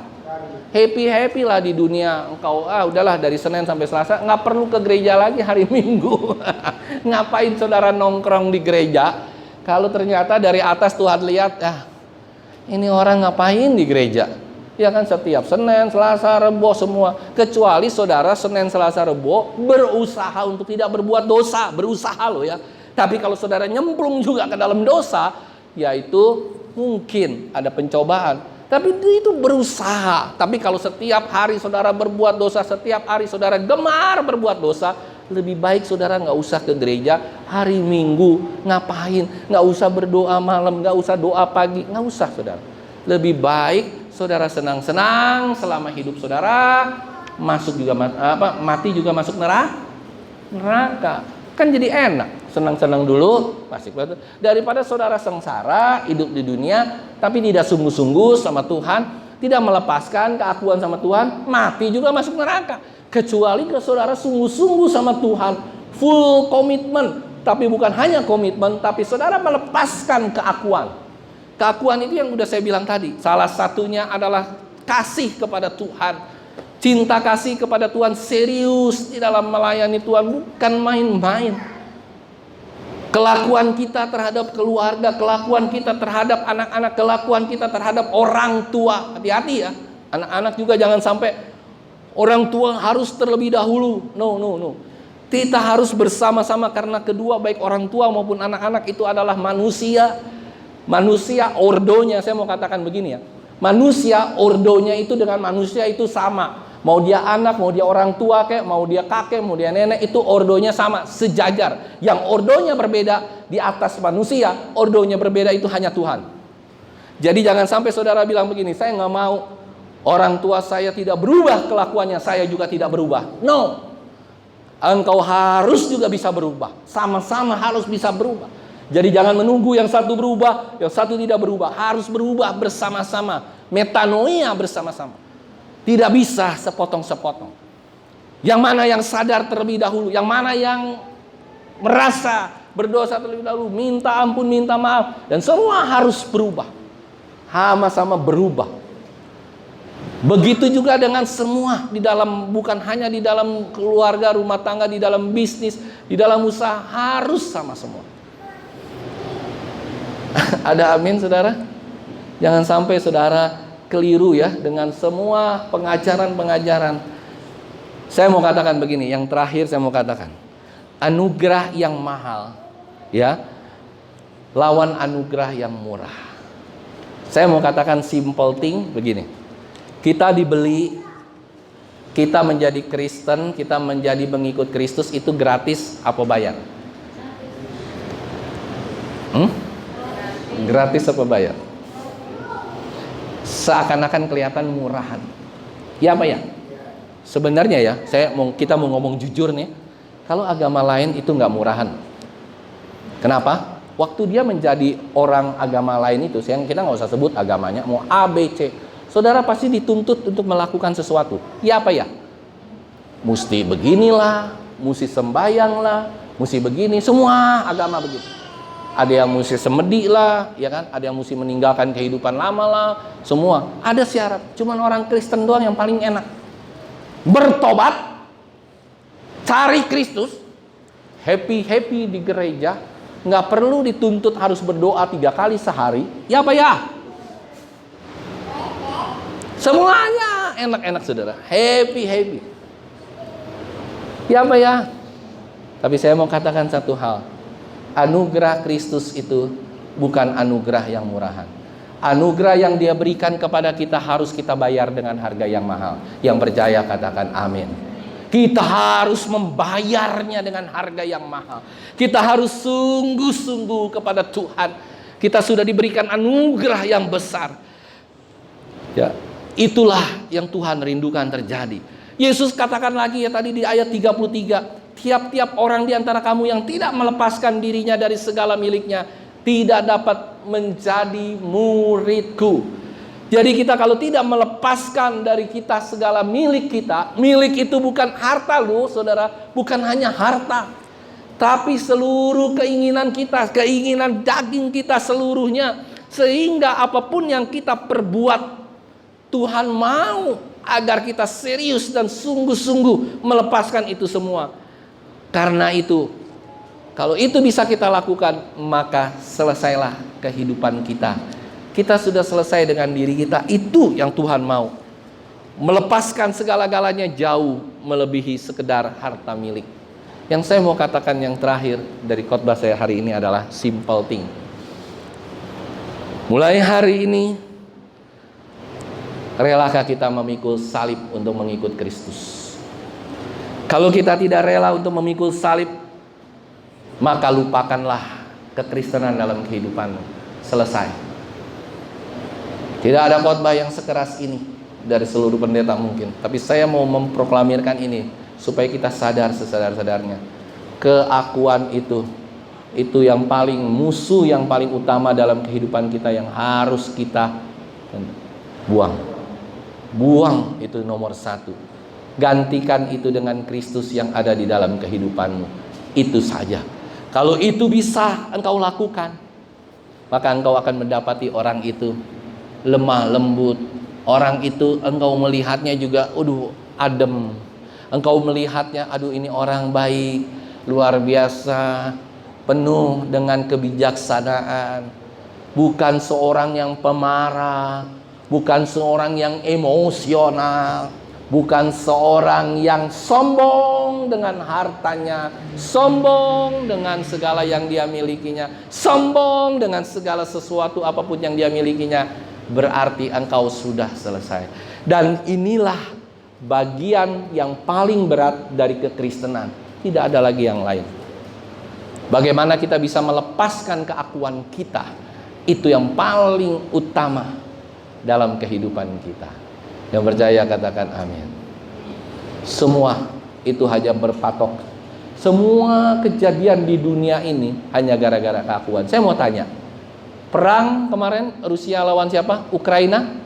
Happy-happy lah di dunia. Engkau, udahlah dari Senin sampai Selasa, nggak perlu ke gereja lagi hari Minggu. Ngapain saudara nongkrong di gereja? Kalau ternyata dari atas Tuhan lihat, ini orang ngapain di gereja? Ya kan, setiap Senin, Selasa, Rebo semua. Kecuali saudara Senin, Selasa, Rebo berusaha untuk tidak berbuat dosa. Berusaha loh ya. Tapi kalau saudara nyemplung juga ke dalam dosa, yaitu mungkin ada pencobaan. Tapi itu berusaha. Tapi kalau setiap hari saudara berbuat dosa, setiap hari saudara gemar berbuat dosa, lebih baik saudara nggak usah ke gereja hari Minggu. Ngapain? Nggak usah berdoa malam, nggak usah doa pagi, nggak usah, saudara. Lebih baik saudara senang-senang selama hidup saudara, masuk juga mati juga masuk neraka. Kan jadi enak, senang-senang dulu, pasti daripada saudara sengsara hidup di dunia tapi tidak sungguh-sungguh sama Tuhan, tidak melepaskan keakuan sama Tuhan, mati juga masuk neraka. Kecuali ke saudara sungguh-sungguh sama Tuhan, full komitmen, tapi bukan hanya komitmen, tapi saudara melepaskan keakuan. Keakuan itu yang udah saya bilang tadi. Salah satunya adalah kasih kepada Tuhan. Cinta kasih kepada Tuhan, serius di dalam melayani Tuhan, bukan main-main. Kelakuan kita terhadap keluarga, kelakuan kita terhadap anak-anak, kelakuan kita terhadap orang tua. Hati-hati ya. Anak-anak juga jangan sampai orang tua harus terlebih dahulu. No. Kita harus bersama-sama, karena kedua baik orang tua maupun anak-anak itu adalah manusia. Manusia ordonya, saya mau katakan begini ya. Manusia ordonya itu dengan manusia itu sama. Mau dia anak, mau dia orang tua kayak, mau dia kakek, mau dia nenek, itu ordonya sama, sejajar. Yang ordonya berbeda di atas manusia, ordonya berbeda itu hanya Tuhan. Jadi jangan sampai saudara bilang begini, saya nggak mau orang tua saya tidak berubah kelakuannya, saya juga tidak berubah. No. Engkau harus juga bisa berubah. Sama-sama harus bisa berubah. Jadi jangan menunggu yang satu berubah, yang satu tidak berubah. Harus berubah bersama-sama. Metanoia bersama-sama. Tidak bisa sepotong-sepotong. Yang mana yang sadar terlebih dahulu, yang mana yang merasa berdosa terlebih dahulu, minta ampun, minta maaf, dan semua harus berubah. Sama-sama berubah. Begitu juga dengan semua di dalam, bukan hanya di dalam keluarga, rumah tangga, di dalam bisnis, di dalam usaha, harus sama semua. Ada amin, saudara? Jangan sampai saudara keliru ya dengan semua pengajaran-pengajaran. Saya mau katakan begini, yang terakhir saya mau katakan, anugerah yang mahal ya lawan anugerah yang murah. Saya mau katakan simple thing begini. Kita dibeli, kita menjadi Kristen, kita menjadi pengikut Kristus itu gratis apa bayar? Gratis apa bayar? Seakan-akan kelihatan murahan. Ya apa ya? Sebenarnya ya, kita mau ngomong jujur nih. Kalau agama lain itu nggak murahan. Kenapa? Waktu dia menjadi orang agama lain itu, kita nggak usah sebut agamanya, mau A, B, C. Saudara pasti dituntut untuk melakukan sesuatu. Ya apa ya? Mesti beginilah, mesti sembayang lah, mesti begini. Semua agama begitu. Ada yang mesti semedi lah, ya kan? Ada yang mesti meninggalkan kehidupan lama lah. Semua ada syarat. Cuman orang Kristen doang yang paling enak. Bertobat, cari Kristus, happy di gereja, nggak perlu dituntut harus berdoa 3 kali sehari. Ya apa ya? Semuanya enak-enak saudara, happy. Ya apa ya? Tapi saya mau katakan satu hal. Anugerah Kristus itu bukan anugerah yang murahan. Anugerah yang dia berikan kepada kita harus kita bayar dengan harga yang mahal. Yang percaya katakan amin. Kita harus membayarnya dengan harga yang mahal. Kita harus sungguh-sungguh kepada Tuhan. Kita sudah diberikan anugerah yang besar. Ya, itulah yang Tuhan rindukan terjadi. Yesus katakan lagi ya tadi di ayat 33. Tiap-tiap orang di antara kamu yang tidak melepaskan dirinya dari segala miliknya tidak dapat menjadi muridku. Jadi kita kalau tidak melepaskan dari kita segala milik kita, milik itu bukan harta loh saudara, bukan hanya harta, tapi seluruh keinginan kita, keinginan daging kita seluruhnya. Sehingga apapun yang kita perbuat, Tuhan mau agar kita serius dan sungguh-sungguh melepaskan itu semua. Karena itu, kalau itu bisa kita lakukan, maka selesailah kehidupan kita. Kita sudah selesai dengan diri kita. Itu yang Tuhan mau. Melepaskan segala-galanya jauh melebihi sekedar harta milik. Yang saya mau katakan yang terakhir dari khotbah saya hari ini adalah simple thing. Mulai hari ini, relakah kita memikul salib untuk mengikut Kristus? Kalau kita tidak rela untuk memikul salib, maka lupakanlah kekristenan dalam kehidupanmu. Selesai. Tidak ada khotbah yang sekeras ini dari seluruh pendeta mungkin. Tapi saya mau memproklamirkan ini supaya kita sadar sesadar-sadarnya. Keakuan itu yang paling musuh, yang paling utama dalam kehidupan kita yang harus kita buang. Buang itu nomor 1. Gantikan itu dengan Kristus yang ada di dalam kehidupanmu. Itu saja. Kalau itu bisa engkau lakukan, maka engkau akan mendapati orang itu lemah lembut. Orang itu engkau melihatnya juga adem. Engkau melihatnya ini orang baik, luar biasa, penuh dengan kebijaksanaan. Bukan seorang yang pemarah, bukan seorang yang emosional, bukan seorang yang sombong dengan hartanya, sombong dengan segala yang dia milikinya, sombong dengan segala sesuatu apapun yang dia milikinya. Berarti engkau sudah selesai. Dan inilah bagian yang paling berat dari kekristenan. Tidak ada lagi yang lain. Bagaimana kita bisa melepaskan keakuan kita, itu yang paling utama dalam kehidupan kita. Yang percaya katakan amin. Semua itu hanya berpatok. Semua kejadian di dunia ini hanya gara-gara keakuan. Saya mau tanya, perang kemarin Rusia lawan siapa? Ukraina.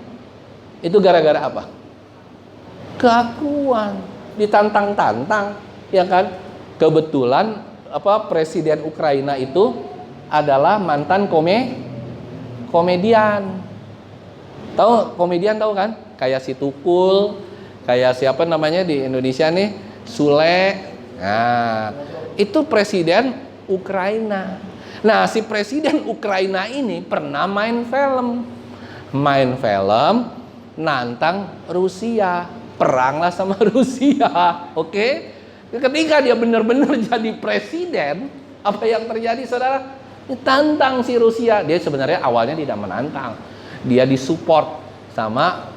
Itu gara-gara apa? Keakuan. Ditantang-tantang, ya kan? Kebetulan presiden Ukraina itu adalah mantan komedian. Tahu komedian tahu kan? Kayak si Tukul, kayak siapa namanya di Indonesia nih, Sule. Nah, itu presiden Ukraina. Nah, si presiden Ukraina ini pernah main film, nantang Rusia, peranglah sama Rusia, oke? Ketika dia benar-benar jadi presiden, apa yang terjadi, saudara? Tantang si Rusia. Dia sebenarnya awalnya tidak menantang, dia disupport sama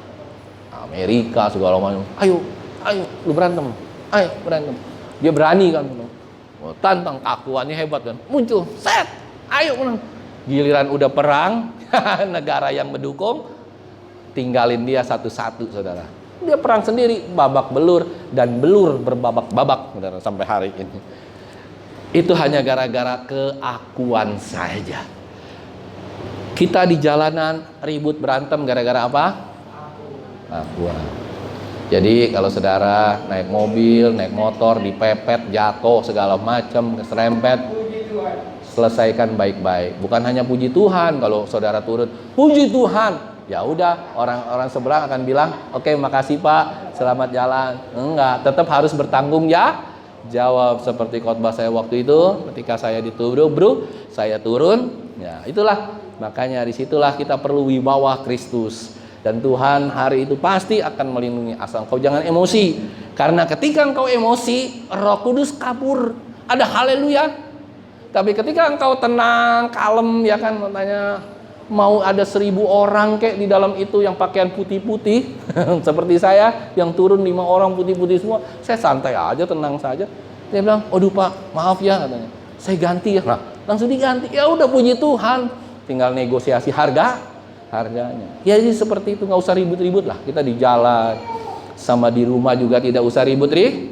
Amerika segala macam. Ayo, lu berantem. Dia berani kan. Tantang, keakuannya hebat kan. Muncul, set, ayo menang. Giliran udah perang, negara yang mendukung, tinggalin dia satu-satu, saudara. Dia perang sendiri, babak belur, dan belur berbabak-babak, saudara, sampai hari ini. Itu hanya gara-gara keakuan saja. Kita di jalanan ribut berantem gara-gara apa? Akuan. Jadi kalau saudara naik mobil, naik motor, dipepet, jatuh, segala macam, keserempet, selesaikan baik-baik. Bukan hanya puji Tuhan, kalau saudara turun, puji Tuhan, ya udah, orang-orang seberang akan bilang, oke, makasih Pak, selamat jalan. Enggak, tetap harus bertanggung jawab. Seperti khotbah saya waktu itu, ketika saya dituduh, bro, saya turun. Ya, itulah, makanya disitulah kita perlu wibawa Kristus. Dan Tuhan hari itu pasti akan melindungi, asal kau jangan emosi. Karena ketika engkau emosi, Roh Kudus kabur. Ada haleluya. Tapi ketika engkau tenang, kalem, ya kan, katanya mau ada 1000 orang kayak di dalam itu yang pakaian putih-putih, seperti saya yang turun 5 orang putih-putih semua, saya santai aja, tenang saja. Dia bilang, "Aduh Pak, maaf ya," katanya, "saya ganti ya." Nah, langsung diganti. Ya udah, puji Tuhan, tinggal negosiasi harganya. Ya jadi seperti itu, nggak usah ribut-ribut lah. Kita di jalan, sama di rumah juga tidak usah ribut-ribut.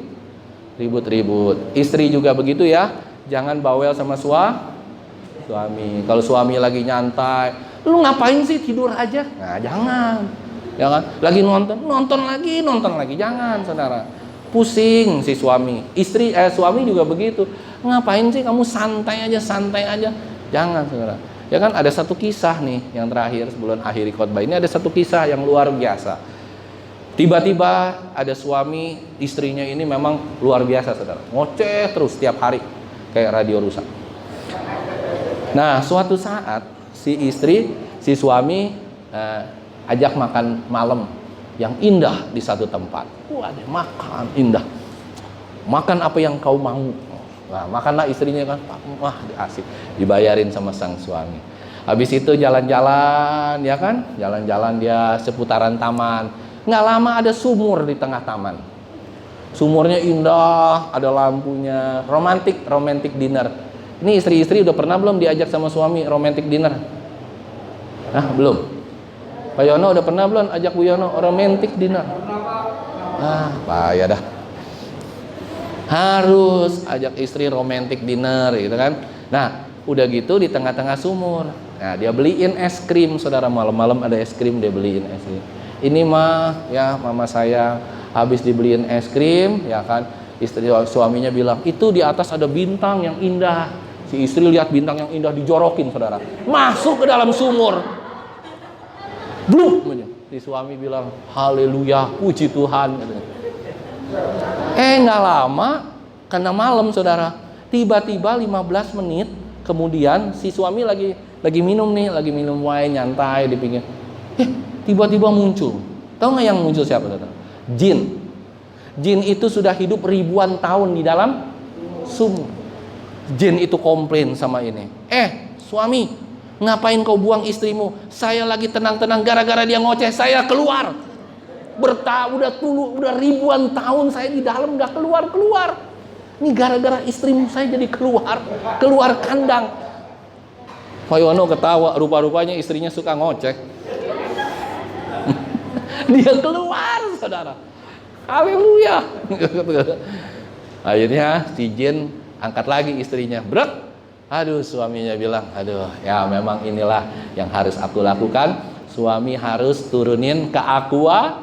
Istri juga begitu ya. Jangan bawel sama suami. Kalau suami lagi nyantai, lu ngapain sih, tidur aja? Nah, jangan. Lagi nonton lagi. Jangan, saudara. Pusing si suami. Suami juga begitu. Ngapain sih kamu santai aja. Jangan, saudara. Ya kan, ada satu kisah nih yang terakhir sebelum akhiri khotbah ini, ada satu kisah yang luar biasa. Tiba-tiba ada suami, istrinya ini memang luar biasa, saudara. Ngoceh terus setiap hari. Kayak radio rusak. Nah, suatu saat si suami ajak makan malam yang indah di satu tempat. Ada makan indah. Makan apa yang kau mau. Nah, makanlah istrinya kan. Wah, asik. Dibayarin sama sang suami. Habis itu jalan-jalan, ya kan? Jalan-jalan dia seputaran taman. Nggak lama ada sumur di tengah taman. Sumurnya indah, ada lampunya, romantic dinner. Ini istri-istri udah pernah belum diajak sama suami romantic dinner? Nah, belum. Pak Yono udah pernah belum ajak Bu Yono romantic dinner? Payah dah. Harus ajak istri romantic dinner, gitu kan? Nah, udah gitu di tengah-tengah sumur. Nah, dia beliin es krim, saudara, malam-malam ada es krim, dia beliin es krim. Ini mah, ya mama saya habis dibeliin es krim, ya kan, suaminya bilang, itu di atas ada bintang yang indah. Si istri lihat bintang yang indah, dijorokin, saudara, masuk ke dalam sumur. Bluk, si suami bilang, haleluya, puji Tuhan. Nggak lama, karena malam, saudara, tiba-tiba 15 menit kemudian si suami lagi minum wine, nyantai di pinggir. Tiba-tiba muncul. Tahu nggak yang muncul siapa, saudara? Jin itu sudah hidup ribuan tahun di dalam sumur. Jin itu komplain sama ini. Suami, ngapain kau buang istrimu? Saya lagi tenang-tenang, gara-gara dia ngoceh saya keluar. Udah ribuan tahun saya di dalam nggak keluar. Ini gara-gara istrimu saya jadi keluar kandang. Pak Yono ketawa, rupa-rupanya istrinya suka ngoceh. Dia keluar, saudara. Haleluya. Akhirnya si Jin angkat lagi istrinya. Brek. Aduh, suaminya bilang, aduh, ya memang inilah yang harus aku lakukan. Suami harus turunin keakuannya.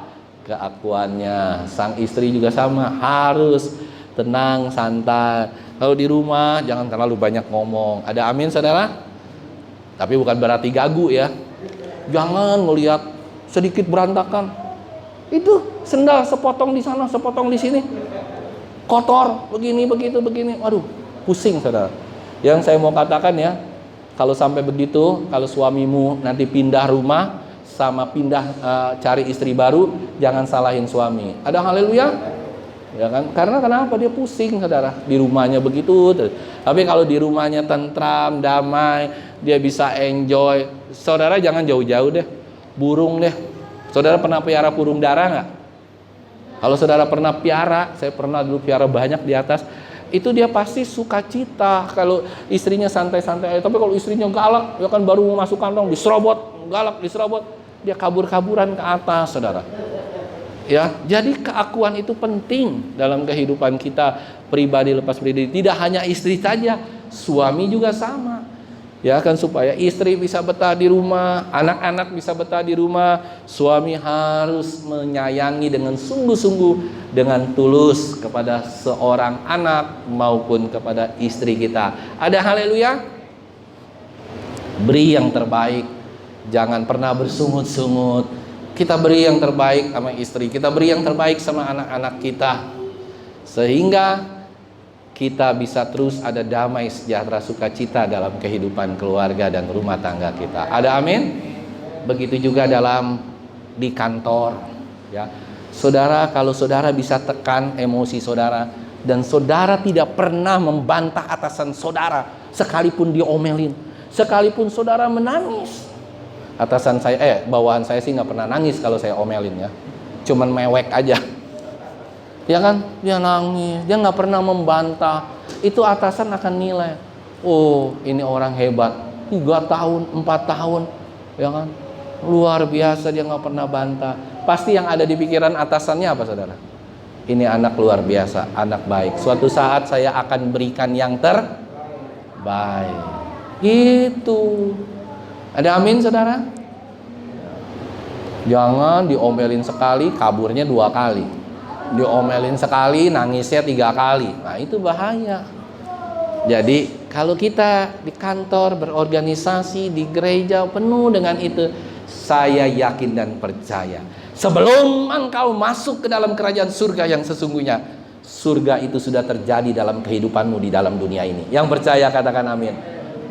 Sang istri juga sama, harus tenang, santai. Kalau di rumah jangan terlalu banyak ngomong. Ada amin, saudara? Tapi bukan berarti gagu ya. Jangan melihat sedikit berantakan. Itu sendal sepotong di sana, sepotong di sini. Kotor, begini. Waduh, pusing, saudara. Yang saya mau katakan ya, kalau sampai begitu, kalau suamimu nanti pindah rumah sama cari istri baru, jangan salahin suami. Ada haleluya? Ya kan? Karena kenapa? Dia pusing, saudara. Di rumahnya begitu. Tapi kalau di rumahnya tentram, damai, dia bisa enjoy. Saudara jangan jauh-jauh deh. Burung deh. Saudara pernah piara burung dara nggak? Kalau saudara pernah piara, saya pernah dulu piara banyak di atas. itu dia pasti sukacita. Kalau istrinya santai-santai, tapi kalau istrinya galak, ya kan baru mau masuk kantong diserobot, galak diserobot, dia kabur-kaburan ke atas, saudara. Ya, jadi keakuan itu penting dalam kehidupan kita pribadi lepas pribadi. Tidak hanya istri saja, suami juga sama. Ya kan, supaya istri bisa betah di rumah, anak-anak bisa betah di rumah, suami harus menyayangi dengan sungguh-sungguh, dengan tulus kepada seorang anak maupun kepada istri kita. Ada haleluya? Beri yang terbaik, jangan pernah bersungut-sungut. Kita beri yang terbaik sama istri, kita beri yang terbaik sama anak-anak kita, sehingga kita bisa terus ada damai, sejahtera, sukacita dalam kehidupan keluarga dan rumah tangga kita. Ada amin? Begitu juga di kantor, ya. Saudara, kalau saudara bisa tekan emosi saudara, dan saudara tidak pernah membantah atasan saudara, sekalipun diomelin, sekalipun saudara menangis. Bawahan saya sih nggak pernah nangis kalau saya omelin, ya. Cuman mewek aja. Ya kan, dia nangis, dia nggak pernah membantah. Itu atasan akan nilai, oh ini orang hebat, 3 tahun, 4 tahun, ya kan, luar biasa, dia nggak pernah bantah. Pasti yang ada di pikiran atasannya apa, saudara? Ini anak luar biasa, anak baik. Suatu saat saya akan berikan yang terbaik. Gitu. Ada amin, saudara? Jangan diomelin sekali, kaburnya 2 kali. Diomelin sekali, nangisnya 3 kali. Nah, itu bahaya. Jadi kalau kita di kantor, berorganisasi, di gereja penuh dengan itu, saya yakin dan percaya, sebelum engkau masuk ke dalam kerajaan surga yang sesungguhnya, surga itu sudah terjadi dalam kehidupanmu di dalam dunia ini. Yang percaya katakan amin.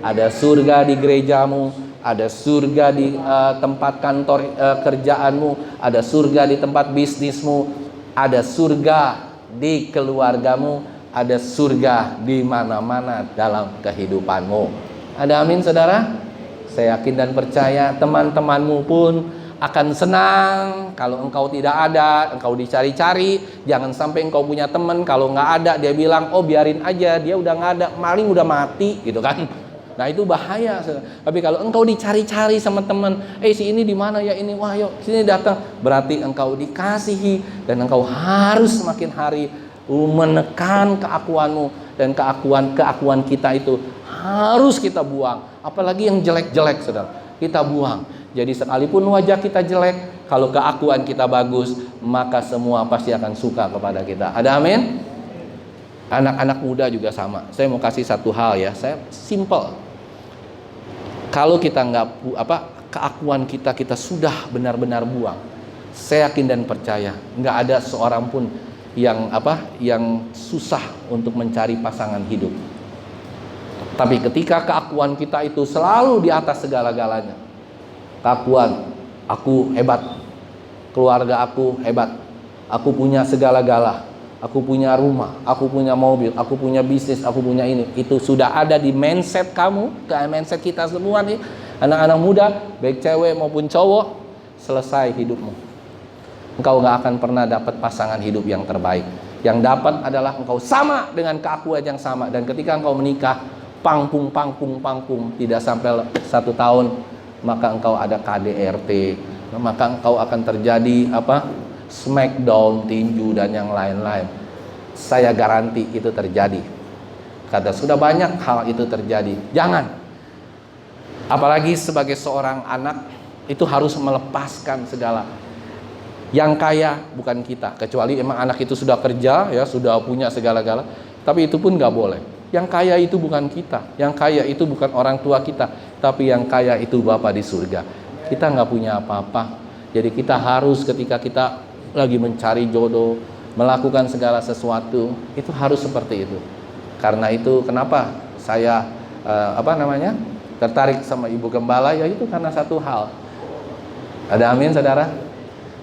Ada surga di gerejamu, ada surga di tempat kantor kerjaanmu, ada surga di tempat bisnismu, ada surga di keluargamu, ada surga di mana-mana dalam kehidupanmu. Ada amin, saudara? Saya yakin dan percaya teman-temanmu pun akan senang kalau engkau tidak ada, engkau dicari-cari. Jangan sampai engkau punya teman, kalau nggak ada dia bilang, oh biarin aja, dia udah nggak ada, maling udah mati, gitu kan. Nah, itu bahaya. Tapi kalau engkau dicari-cari sama teman, si ini di mana ya ini, wah yuk sini datang, berarti engkau dikasihi, dan engkau harus semakin hari menekan keakuanmu, dan keakuan kita itu harus kita buang. Apalagi yang jelek-jelek, saudara, kita buang. Jadi sekalipun wajah kita jelek, kalau keakuan kita bagus, maka semua pasti akan suka kepada kita. Ada amin? Anak-anak muda juga sama. Saya mau kasih satu hal, ya. Saya simple. Kalau kita keakuan kita sudah benar-benar buang, saya yakin dan percaya nggak ada seorang pun yang susah untuk mencari pasangan hidup. Tapi ketika keakuan kita itu selalu di atas segala-galanya, keakuan aku hebat, keluarga aku hebat, aku punya segala-gala, aku punya rumah, aku punya mobil, aku punya bisnis, aku punya ini. Itu sudah ada di mindset kamu, ke mindset kita semua nih, anak-anak muda, baik cewek maupun cowok. Selesai hidupmu. Engkau gak akan pernah dapat pasangan hidup yang terbaik. Yang dapat adalah engkau sama dengan keakuan yang sama. Dan ketika engkau menikah, pangpung, tidak sampai 1 tahun, maka engkau ada KDRT, maka engkau akan terjadi smackdown, tinju, dan yang lain-lain. Saya garanti itu terjadi. Kata sudah banyak hal itu terjadi. Jangan. Apalagi sebagai seorang anak, itu harus melepaskan segala. Yang kaya bukan kita, kecuali emang anak itu sudah kerja, ya sudah punya segala-gala. Tapi itu pun nggak boleh. Yang kaya itu bukan kita, yang kaya itu bukan orang tua kita, tapi yang kaya itu Bapa di surga. Kita nggak punya apa-apa. Jadi kita harus ketika kita lagi mencari jodoh, melakukan segala sesuatu, itu harus seperti itu. Karena itu kenapa saya tertarik sama Ibu Gembala, yaitu karena satu hal. Ada amin, saudara?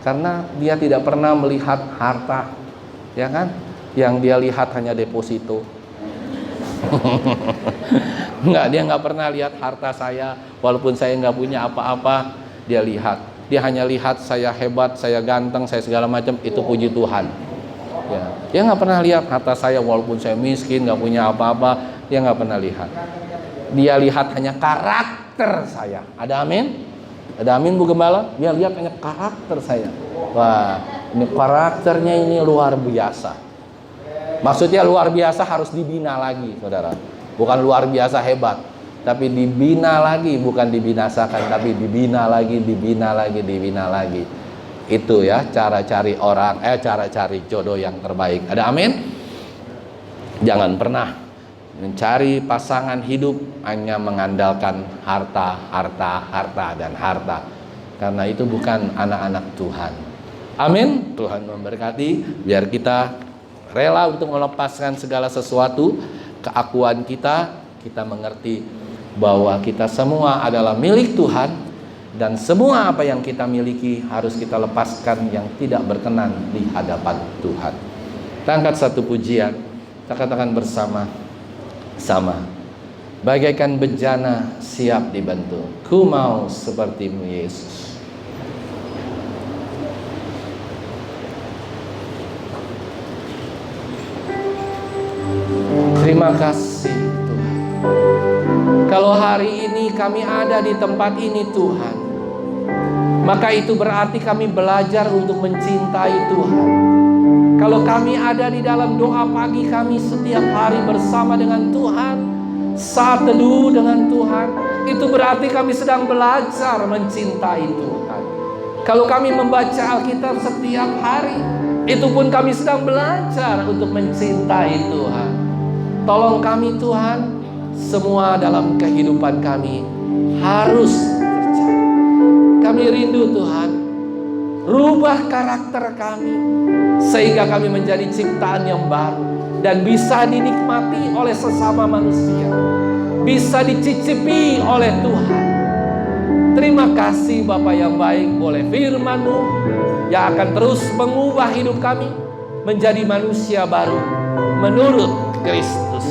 Karena dia tidak pernah melihat harta, ya kan? Yang dia lihat hanya deposito. Dia nggak pernah lihat harta saya, walaupun saya nggak punya apa-apa, dia lihat. Dia hanya lihat saya hebat, saya ganteng, saya segala macam, itu puji Tuhan. Ya, dia nggak pernah lihat harta saya walaupun saya miskin, nggak punya apa-apa, dia nggak pernah lihat. Dia lihat hanya karakter saya. Ada amin? Ada amin Bu Gembala? Dia lihat hanya karakter saya. Wah, ini karakternya ini luar biasa. Maksudnya luar biasa harus dibina lagi, saudara. Bukan luar biasa hebat, tapi dibina lagi, bukan dibinasakan, tapi dibina lagi, dibina lagi, dibina lagi. Itu ya cara cari orang, cara cari jodoh yang terbaik. Ada amin? Jangan pernah mencari pasangan hidup hanya mengandalkan harta, harta, harta, dan harta. Karena itu bukan anak-anak Tuhan. Amin. Tuhan memberkati. Biar kita rela untuk melepaskan segala sesuatu, keakuan kita. Kita mengerti bahwa kita semua adalah milik Tuhan. Dan semua apa yang kita miliki harus kita lepaskan yang tidak berkenan di hadapan Tuhan. Kita angkat satu pujian. Kita katakan bersama-sama. Bagaikan bejana siap dibantu. Ku mau seperti-Mu Yesus. Terima kasih Tuhan. Kalau hari ini kami ada di tempat ini Tuhan, maka itu berarti kami belajar untuk mencintai Tuhan. Kalau kami ada di dalam doa pagi kami setiap hari bersama dengan Tuhan, saat teduh dengan Tuhan, itu berarti kami sedang belajar mencintai Tuhan. Kalau kami membaca Alkitab setiap hari, itu pun kami sedang belajar untuk mencintai Tuhan. Tolong kami Tuhan, semua dalam kehidupan kami harus terjadi. Kami rindu Tuhan, rubah karakter kami sehingga kami menjadi ciptaan yang baru dan bisa dinikmati oleh sesama manusia, bisa dicicipi oleh Tuhan. Terima kasih Bapa yang baik, oleh firman-Mu yang akan terus mengubah hidup kami menjadi manusia baru menurut Kristus.